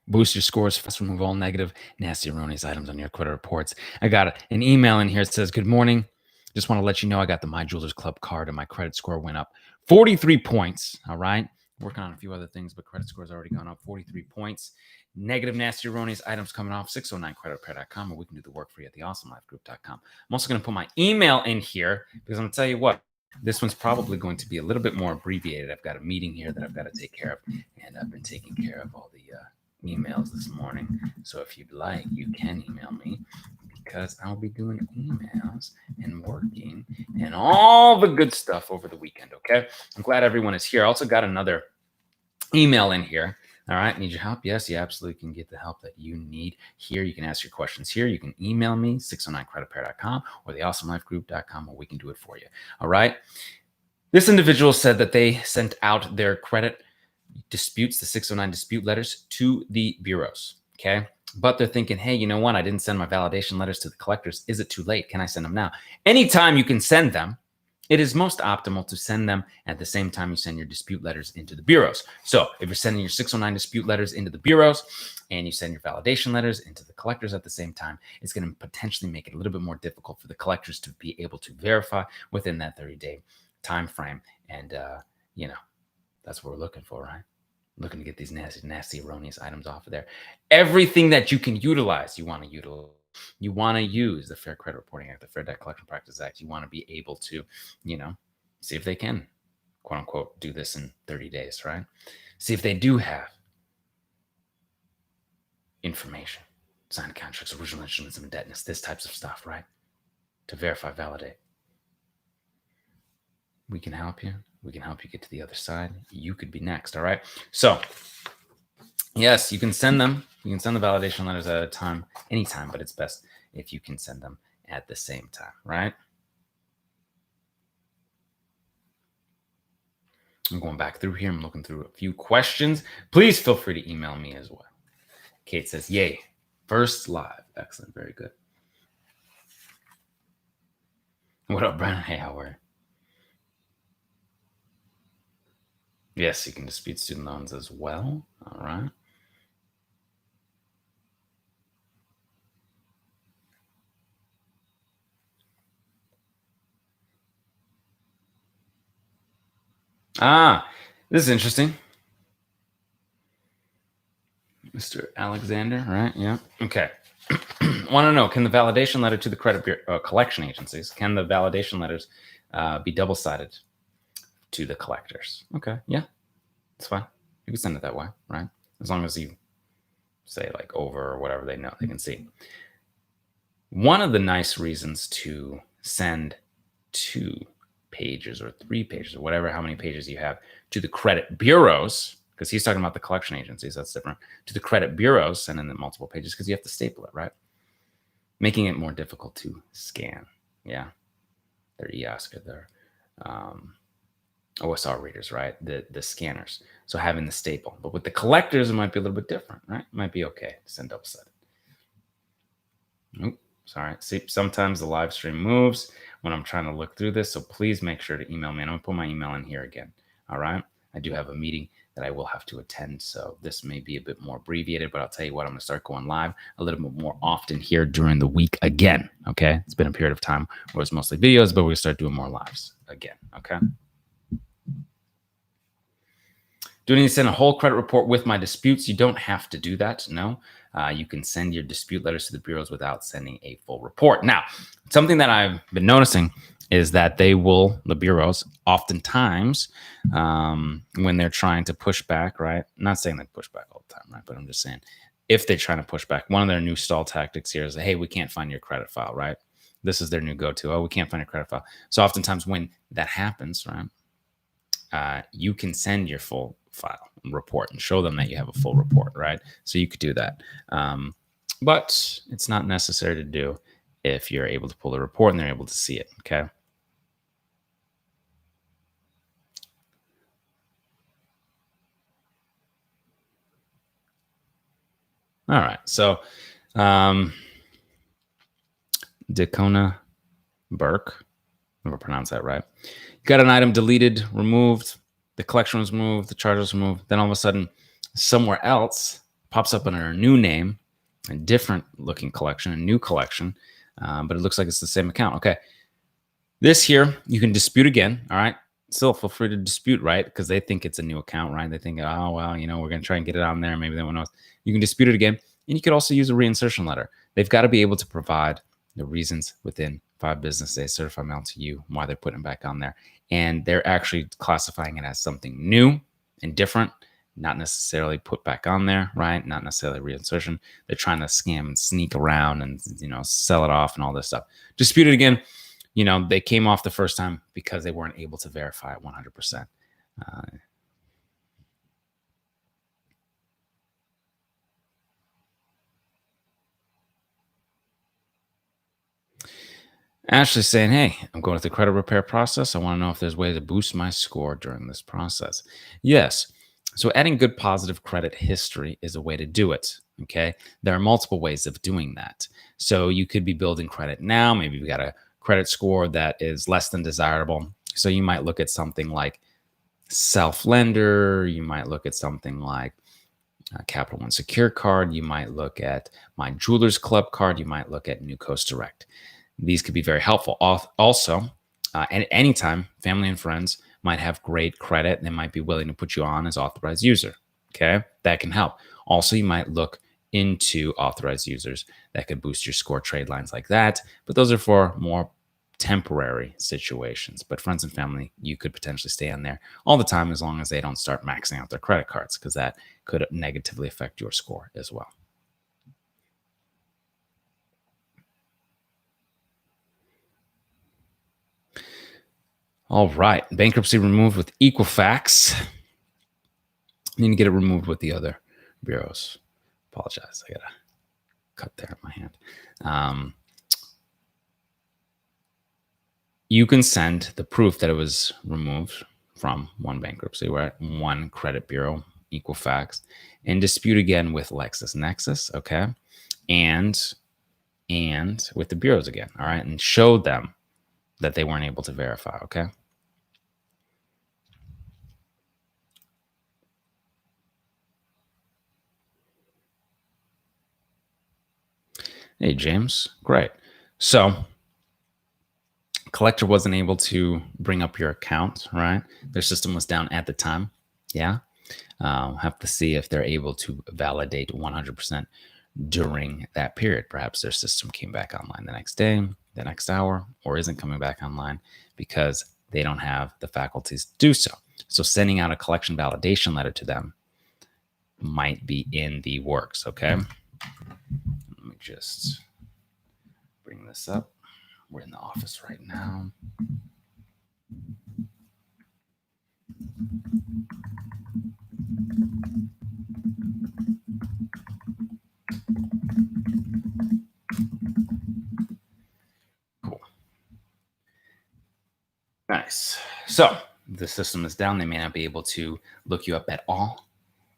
Boost your scores fast. Remove all negative, nasty, erroneous items on your credit reports. I got an email in here that says, "Good morning. Just want to let you know I got the My Jewelers Club card and my credit score went up 43 points. All right. Working on a few other things, but credit score's already gone up 43 points. Negative, nasty, erroneous items coming off 609creditrepair.com, or we can do the work for you at theawesomelifegroup.com. I'm also going to put my email in here because I'm going to tell you what, this one's probably going to be a little bit more abbreviated. I've got a meeting here that I've got to take care of, and I've been taking care of all the emails this morning. So if you'd like, you can email me because I'll be doing emails and working and all the good stuff over the weekend. Okay. I'm glad everyone is here. I also got another email in here. All right. Need your help? Yes, you absolutely can get the help that you need here. You can ask your questions here. You can email me, 609creditrepair.com or theawesomelifegroup.com, or we can do it for you. All right. This individual said that they sent out their credit disputes, the 609 dispute letters, to the bureaus. Okay. But they're thinking, hey, you know what? I didn't send my validation letters to the collectors. Is it too late? Can I send them now? Anytime you can send them, it is most optimal to send them at the same time you send your dispute letters into the bureaus. So if you're sending your 609 dispute letters into the bureaus and you send your validation letters into the collectors at the same time, it's going to potentially make it a little bit more difficult for the collectors to be able to verify within that 30-day time frame. And, that's what we're looking for, right? Looking to get these nasty, erroneous items off of there. Everything that you can utilize, you want to utilize. You want to use the Fair Credit Reporting Act, the Fair Debt Collection Practices Act. You want to be able to, see if they can, quote unquote, do this in 30 days, right? See if they do have information, signed contracts, original instruments of indebtedness, this types of stuff, right? To verify, validate. We can help you. We can help you get to the other side. You could be next. All right. So yes, you can send them. You can send the validation letters at a time, anytime, but it's best if you can send them at the same time, right? I'm going back through here. I'm looking through a few questions. Please feel free to email me as well. Kate says, yay. First live. Excellent. Very good. What up, Brian? Hey, how are you? Yes, you can dispute student loans as well. All right. This is interesting. Mr. Alexander, right? Yeah. Okay. Want to know, can the validation letter to the credit bureau, collection agencies, can the validation letters be double-sided to the collectors? Okay. Yeah. That's fine. You can send it that way, right? As long as you say like over or whatever they know, they can see. One of the nice reasons to send 2 pages or 3 pages or whatever, how many pages you have to the credit bureaus, because he's talking about the collection agencies, that's different, to the credit bureaus, sending them multiple pages because you have to staple it, right? Making it more difficult to scan. Yeah. Their EOSC or their OSR readers, right? The scanners. So having the staple. But with the collectors, it might be a little bit different, right? It might be okay to send double-sided. Nope. Sorry. See, sometimes the live stream moves when I'm trying to look through this. So please make sure to email me. And I'm going to put my email in here again. All right. I do have a meeting that I will have to attend. So this may be a bit more abbreviated, but I'll tell you what, I'm going to start going live a little bit more often here during the week again. Okay. It's been a period of time where it's mostly videos, but we'll start doing more lives again. Okay. Do I need to send a whole credit report with my disputes? You don't have to do that. No. You can send your dispute letters to the bureaus without sending a full report. Now, something that I've been noticing is that the bureaus, oftentimes, when they're trying to push back, right? I'm not saying they push back all the time, right? But I'm just saying, if they're trying to push back, one of their new stall tactics here is, hey, we can't find your credit file, right? This is their new go-to. Oh, we can't find your credit file. So oftentimes when that happens, right, you can send your full file and report and show them that you have a full report, right? So you could do that. But it's not necessary to do if you're able to pull the report and they're able to see it, okay? All right, so Dakona Burke, if I pronounce that right. Got an item deleted, removed. the collection was moved, the charge was moved. Then all of a sudden, somewhere else pops up under a new name, a different looking collection, a new collection, but it looks like it's the same account. Okay. This here, you can dispute again. All right. Still feel free to dispute, right? Because they think it's a new account, right? They think, oh, well, you know, we're going to try and get it on there. Maybe they won't know. You can dispute it again. And you could also use a reinsertion letter. They've got to be able to provide the reasons within 5 business days, certified mail to you, why they're putting it back on there. And they're actually classifying it as something new and different, not necessarily put back on there, right? Not necessarily reinsertion. They're trying to scam and sneak around and, you know, sell it off and all this stuff. Dispute it again. You know, they came off the first time because they weren't able to verify it 100%. Ashley's saying, hey, I'm going through the credit repair process. I want to know if there's ways to boost my score during this process. Yes. So adding good positive credit history is a way to do it. Okay. There are multiple ways of doing that. So you could be building credit now. Maybe you've got a credit score that is less than desirable. So you might look at something like self-lender. You might look at something like Capital One Secure card. You might look at my Jewelers Club card. You might look at New Coast Direct. These could be very helpful. Also, at any time, family and friends might have great credit. They might be willing to put you on as authorized user. Okay, that can help. Also, you might look into authorized users that could boost your score, trade lines like that. But those are for more temporary situations. But friends and family, you could potentially stay on there all the time as long as they don't start maxing out their credit cards, because that could negatively affect your score as well. All right. Bankruptcy removed with Equifax. You need to get it removed with the other bureaus. Apologize. I got to cut there in my hand. You can send the proof that it was removed from one bankruptcy, right? One credit bureau, Equifax, and dispute again with LexisNexis, okay? And with the bureaus again, all right? And show them that they weren't able to verify, okay? Hey, James. Great. So collector wasn't able to bring up your account, right? Their system was down at the time. Yeah. Have to see if they're able to validate 100% during that period. Perhaps their system came back online the next day, the next hour, or isn't coming back online because they don't have the faculties to do so. So sending out a collection validation letter to them might be in the works, okay? Let me just bring this up. We're in the office right now. Cool. Nice. So the system is down. They may not be able to look you up at all,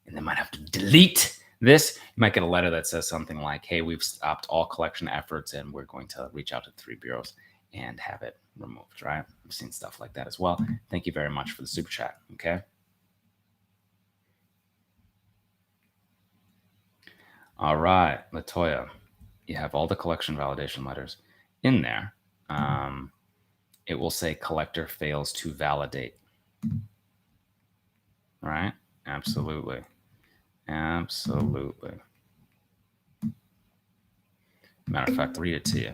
and they might have to delete this. You might get a letter that says something like, hey, we've stopped all collection efforts and we're going to reach out to 3 bureaus and have it removed, right? I've seen stuff like that as well. Thank you very much for the super chat, okay? All right, Latoya, you have all the collection validation letters in there. It will say collector fails to validate, right? Absolutely. Absolutely. Matter of fact, read it to you.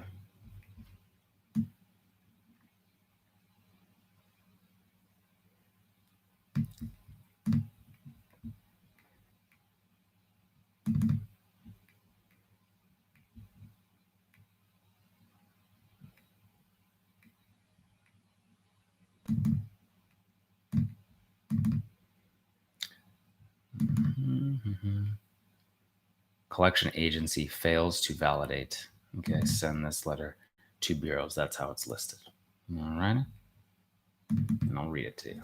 Collection agency fails to validate. Okay, send this letter to bureaus. That's how it's listed. All right. And I'll read it to you.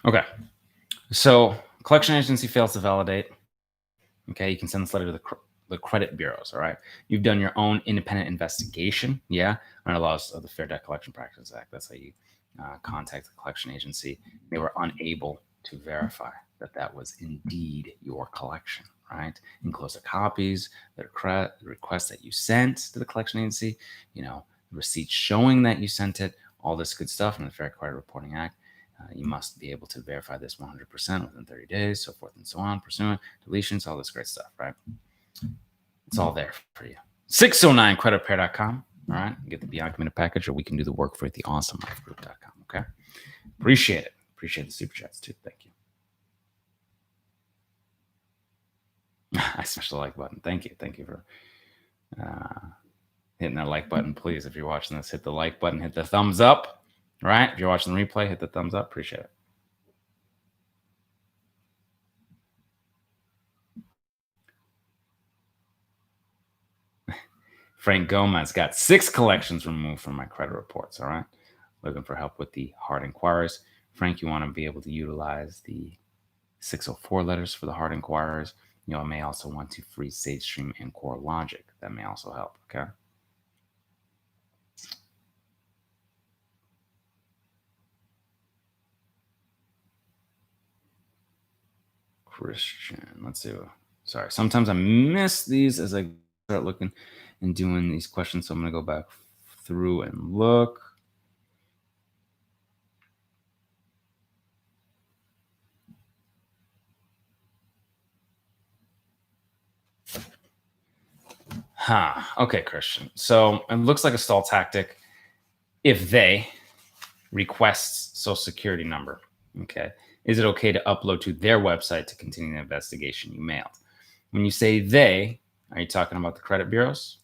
Okay. So collection agency fails to validate. Okay. You can send this letter to the credit bureaus. All right. You've done your own independent investigation. Yeah. Under laws of the Fair Debt Collection Practices Act. That's how you contact the collection agency. They were unable to verify that that was indeed your collection. Right. Enclosed copies, the request that you sent to the collection agency, receipts showing that you sent it, all this good stuff in the Fair Credit Reporting Act. You must be able to verify this 100% within 30 days, so forth and so on, pursuant, deletions, all this great stuff, right? It's all there for you. 609creditrepair.com. All right. Get the Beyond Committed package, or we can do the work for you at the awesomelifegroup.com. Okay. Appreciate it. Appreciate the super chats too. Thank you. I smashed the like button. Thank you. Thank you for hitting that like button. Please, if you're watching this, hit the like button, hit the thumbs up. Right? If you're watching the replay, hit the thumbs up. Appreciate it. Frank Gomez got 6 collections removed from my credit reports. All right. Looking for help with the hard inquirers. Frank, you want to be able to utilize the 604 letters for the hard inquirers. You may also want to freeze SageStream and Core Logic. That may also help. Okay. Christian. Let's see. Sorry. Sometimes I miss these as I start looking and doing these questions. So I'm going to go back through and look. Okay, Christian. So it looks like a stall tactic if they requests social security number. Okay. Is it okay to upload to their website to continue the investigation you mailed? When you say they, are you talking about the credit bureaus?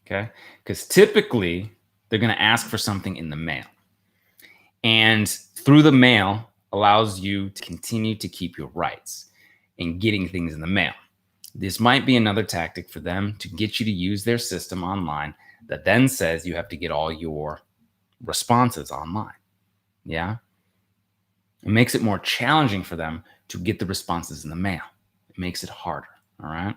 Okay. Because typically they're going to ask for something in the mail. And through the mail allows you to continue to keep your rights in getting things in the mail. This might be another tactic for them to get you to use their system online that then says you have to get all your responses online. Yeah. It makes it more challenging for them to get the responses in the mail. It makes it harder. All right.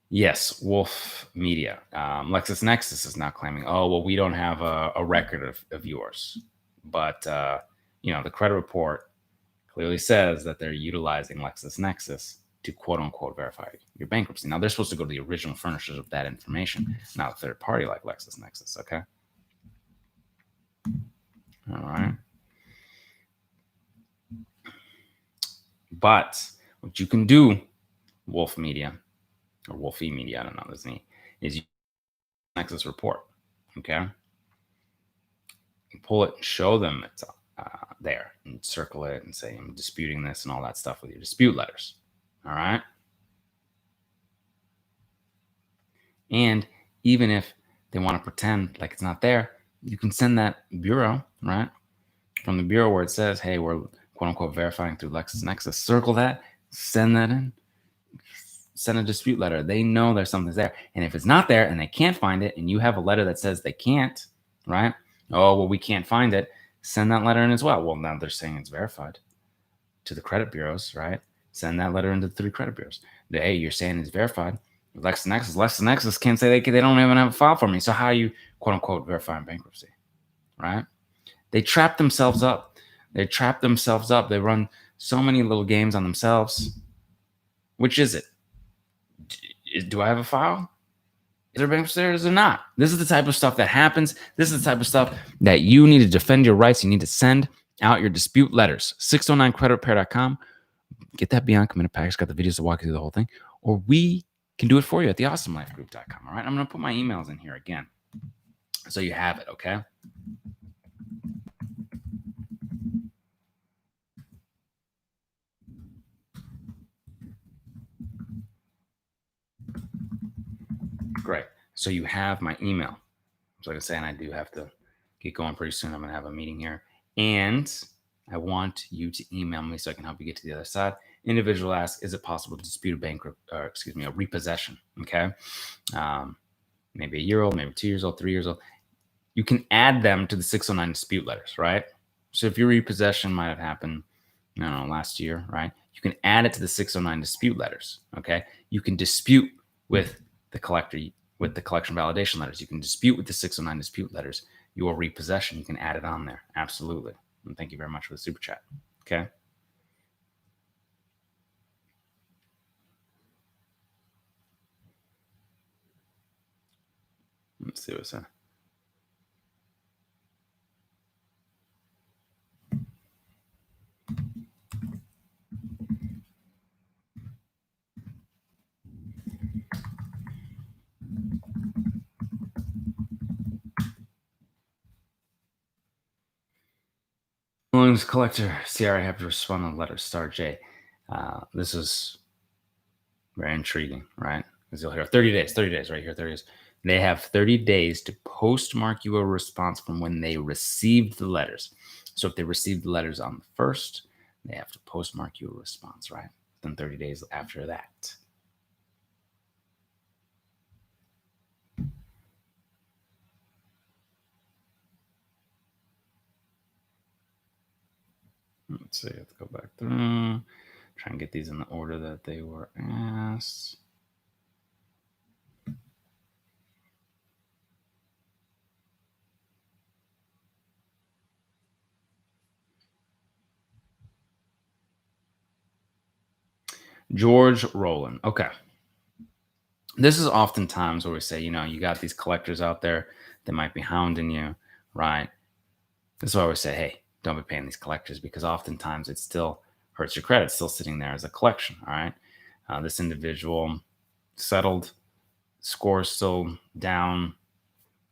Yes, Wolf Media. LexisNexis is now claiming, oh, well, we don't have a record of yours. But, the credit report clearly says that they're utilizing LexisNexis to quote unquote verify your bankruptcy. Now, they're supposed to go to the original furnishers of that information, not a third party like LexisNexis. Okay. All right. But what you can do, Wolf Media, or Wolfie Media, I don't know this name, is you Nexus report. Okay. You pull it and show them it's there and circle it and say, I'm disputing this and all that stuff with your dispute letters. All right. And even if they want to pretend like it's not there, you can send that bureau, right? From the bureau where it says, hey, we're quote unquote verifying through LexisNexis, circle that, send that in, send a dispute letter. They know there's something there. And if it's not there and they can't find it, and you have a letter that says they can't, right? Oh, well, we can't find it. Send that letter in as well. Well, now they're saying it's verified to the credit bureaus, right? Send that letter into the 3 credit bureaus. Hey, you're saying it's verified. LexisNexis can't say they don't even have a file for me. So how are you, quote unquote, verifying bankruptcy, right? They trap themselves up. They run so many little games on themselves. Which is it? Do I have a file? Is there bankruptcy there? Is there not? This is the type of stuff that happens. This is the type of stuff that you need to defend your rights. You need to send out your dispute letters. 609creditrepair.com. Get that Beyond Committed package. Got the videos to walk you through the whole thing. Or we can do it for you at theawesomelifegroup.com. All right. I'm going to put my emails in here again, so you have it. Okay. Great. So you have my email. So like I say, and I do have to get going pretty soon. I'm going to have a meeting here. And I want you to email me so I can help you get to the other side. Individual ask, is it possible to dispute a a repossession? Okay. maybe a year old, maybe 2 years old, 3 years old. You can add them to the 609 dispute letters, right? So if your repossession might have happened, I don't know, last year, right? You can add it to the 609 dispute letters, okay? You can dispute with the collector, with the collection validation letters. You can dispute with the 609 dispute letters your repossession. You can add it on there. Absolutely. And thank you very much for the super chat. Okay. Let's see what's that. Williams collector, Sierra, I have to respond on the letter star J. This is very intriguing, right? Because you'll hear 30 days right here, 30 days. They have 30 days to postmark you a response from when they received the letters. So if they received the letters on the 1st, they have to postmark you a response, right? Then 30 days after that. Let's see, let's go back through. Try and get these in the order that they were asked. George Rowland. Okay. This is oftentimes where we say, you got these collectors out there that might be hounding you, right? This is why we say, hey, don't be paying these collectors, because oftentimes it still hurts your credit. It's still sitting there as a collection, all right? This individual settled, score still down.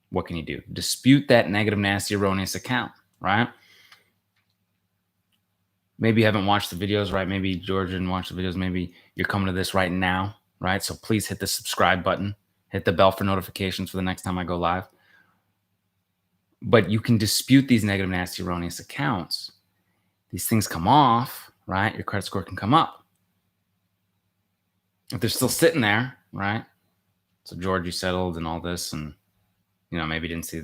What can you do? Dispute that negative, nasty, erroneous account, right? Maybe you haven't watched the videos, right? Maybe George didn't watch the videos. Maybe you're coming to this right now, right? So please hit the subscribe button, hit the bell for notifications for the next time I go live. But you can dispute these negative, nasty, erroneous accounts. These things come off, right? Your credit score can come up. If they're still sitting there, right? So George, you settled and all this, and maybe didn't see,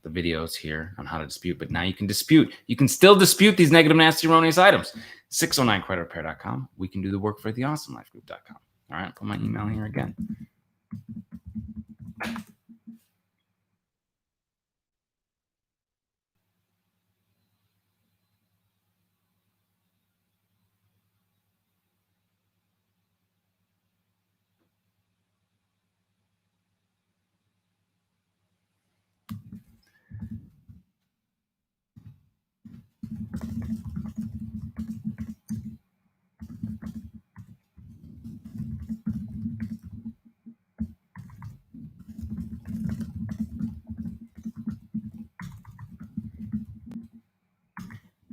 the videos here on how to dispute, but now you can dispute. You can still dispute these negative, nasty, erroneous items. 609creditrepair.com. We can do the work for theawesomelifegroup.com. All right, put my email here again.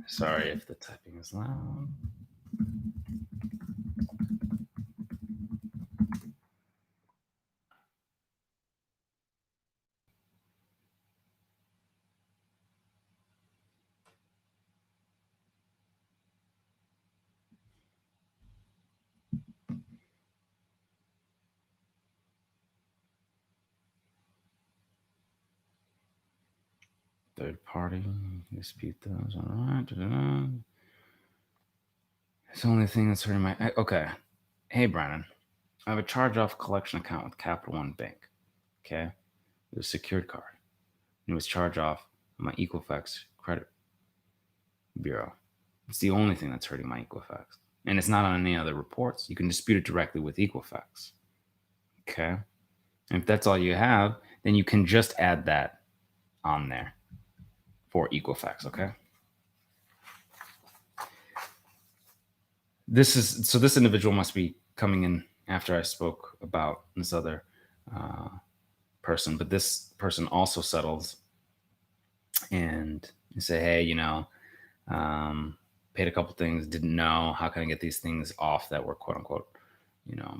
Sorry if the typing is loud. Third party, dispute those. All right. It's the only thing that's hurting my. Okay. Hey, Brandon. I have a charge-off collection account with Capital One Bank. Okay. It was a secured card. And it was charged off my Equifax credit bureau. It's the only thing that's hurting my Equifax. And it's not on any other reports. You can dispute it directly with Equifax. Okay. And if that's all you have, then you can just add that on there for Equifax. Okay. This individual must be coming in after I spoke about this other person, but this person also settles and you say, hey, paid a couple things, didn't know, how can I get these things off that were quote unquote,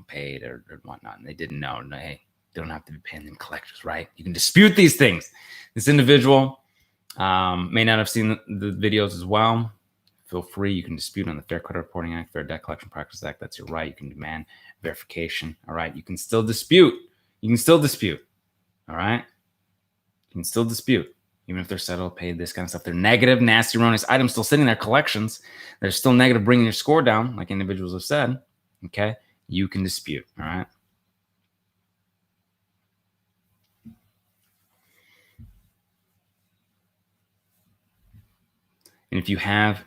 paid or whatnot. And they didn't know. And hey, they don't have to be paying them collectors, right? You can dispute these things. This individual may not have seen the videos as well. Feel free. You can dispute on the Fair Credit Reporting Act, Fair Debt Collection Practices Act. That's your right. You can demand verification. All right. You can still dispute. All right. You can still dispute, even if they're settled, paid, this kind of stuff. They're negative, nasty, erroneous items still sitting there, collections. They're still negative, bringing your score down, like individuals have said. Okay. You can dispute. All right. And if you have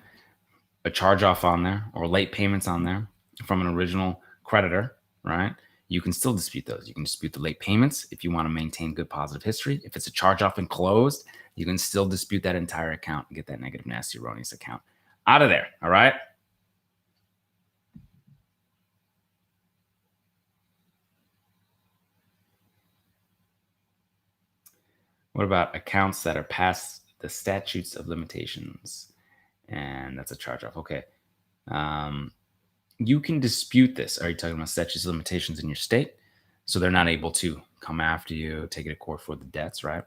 a charge off on there or late payments on there from an original creditor, right? You can still dispute those. You can dispute the late payments if you want to maintain good positive history. If it's a charge off and closed, you can still dispute that entire account and get that negative, nasty, erroneous account out of there. All right. What about accounts that are past the statutes of limitations? And that's a charge off. Okay. You can dispute this. Are you talking about statutes of limitations in your state? So they're not able to come after you, take it to court for the debts, right?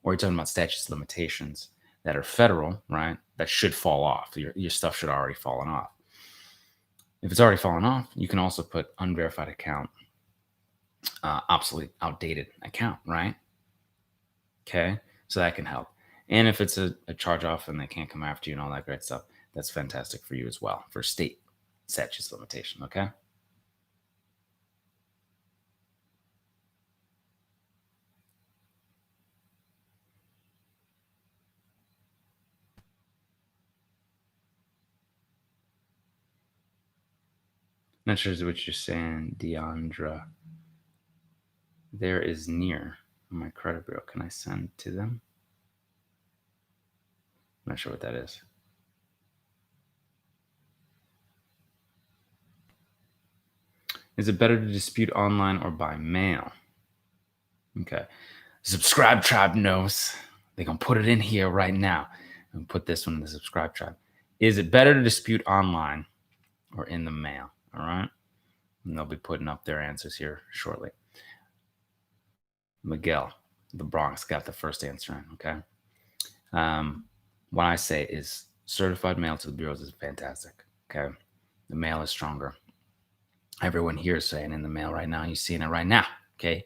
Or you're talking about statutes of limitations that are federal, right? That should fall off. Your stuff should already fallen off. If it's already fallen off, you can also put unverified account, obsolete, outdated account, right? Okay, so that can help. And if it's a charge off and they can't come after you and all that great stuff, that's fantastic for you as well for state statutes of limitation. Okay. Not sure what you're saying, Deandra. There is near my credit bureau. Can I send to them? I'm not sure what that is. Is it better to dispute online or by mail? Okay. Subscribe tribe knows. They're going to put it in here right now. And put this one in the subscribe tribe. Is it better to dispute online or in the mail? All right. And they'll be putting up their answers here shortly. Miguel, the Bronx, got the first answer in. Okay. What I say is certified mail to the bureaus is fantastic. Okay. The mail is stronger. Everyone here is saying in the mail right now. You're seeing it right now. Okay.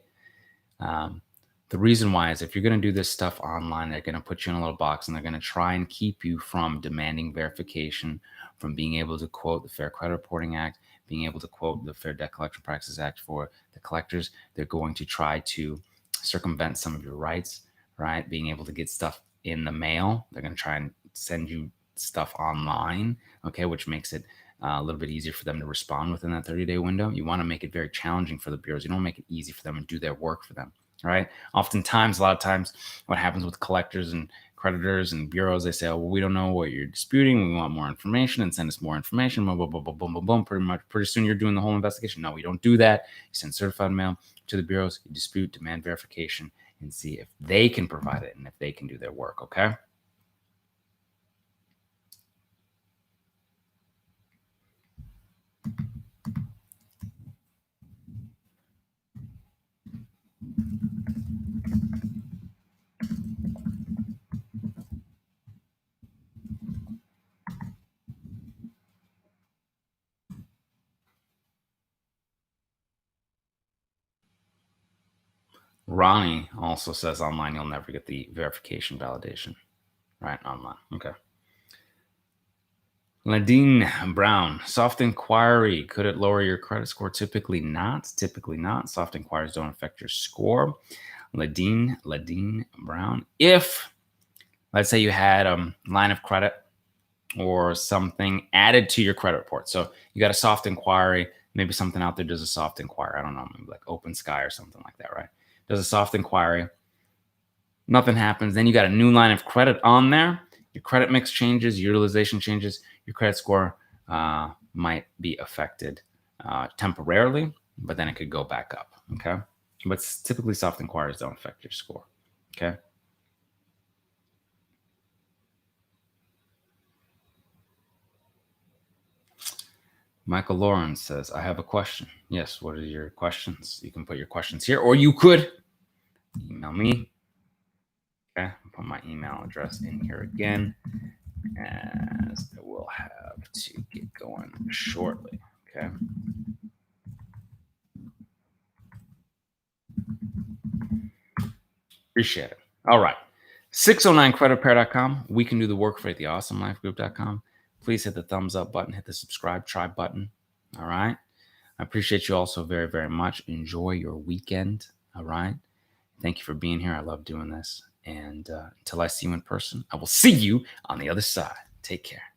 The reason why is if you're going to do this stuff online, they're going to put you in a little box and they're going to try and keep you from demanding verification, from being able to quote the Fair Credit Reporting Act, being able to quote the Fair Debt Collection Practices Act for the collectors. They're going to try to circumvent some of your rights, right? Being able to get stuff in the mail. They're going to try and send you stuff online, okay, which makes it a little bit easier for them to respond within that 30-day window. You want to make it very challenging for the bureaus. You don't make it easy for them and do their work for them. All right. Oftentimes, a lot of times, what happens with collectors and creditors and bureaus, they say, "Oh, well, we don't know what you're disputing. We want more information and send us more information." Boom, boom, boom, boom, boom, boom, boom. Pretty soon, you're doing the whole investigation. No, we don't do that. You send certified mail to the bureaus. You dispute, demand verification, and see if they can provide it and if they can do their work. Okay. Ronnie also says online you'll never get the verification validation, right? Online. Okay. Nadine Brown, soft inquiry. Could it lower your credit score? Typically not. Typically not. Soft inquiries don't affect your score. Nadine Brown. If, let's say, you had a line of credit or something added to your credit report. So you got a soft inquiry. Maybe something out there does a soft inquiry. I don't know, maybe like Open Sky or something like that, right? Does a soft inquiry. Nothing happens. Then you got a new line of credit on there. Your credit mix changes, utilization changes. Your credit score might be affected temporarily, but then it could go back up. Okay. But typically soft inquiries don't affect your score. Okay. Michael Lawrence says, I have a question. Yes. What are your questions? You can put your questions here, or you could email me. Okay. I'll put my email address in here again, as we'll have to get going shortly. Okay. Appreciate it. All right. 609creditrepair.com. We can do the work for you at theawesomelifegroup.com. Please hit the thumbs up button, hit the subscribe, try button. All right. I appreciate you all so very, very much. Enjoy your weekend. All right. Thank you for being here. I love doing this. And until I see you in person, I will see you on the other side. Take care.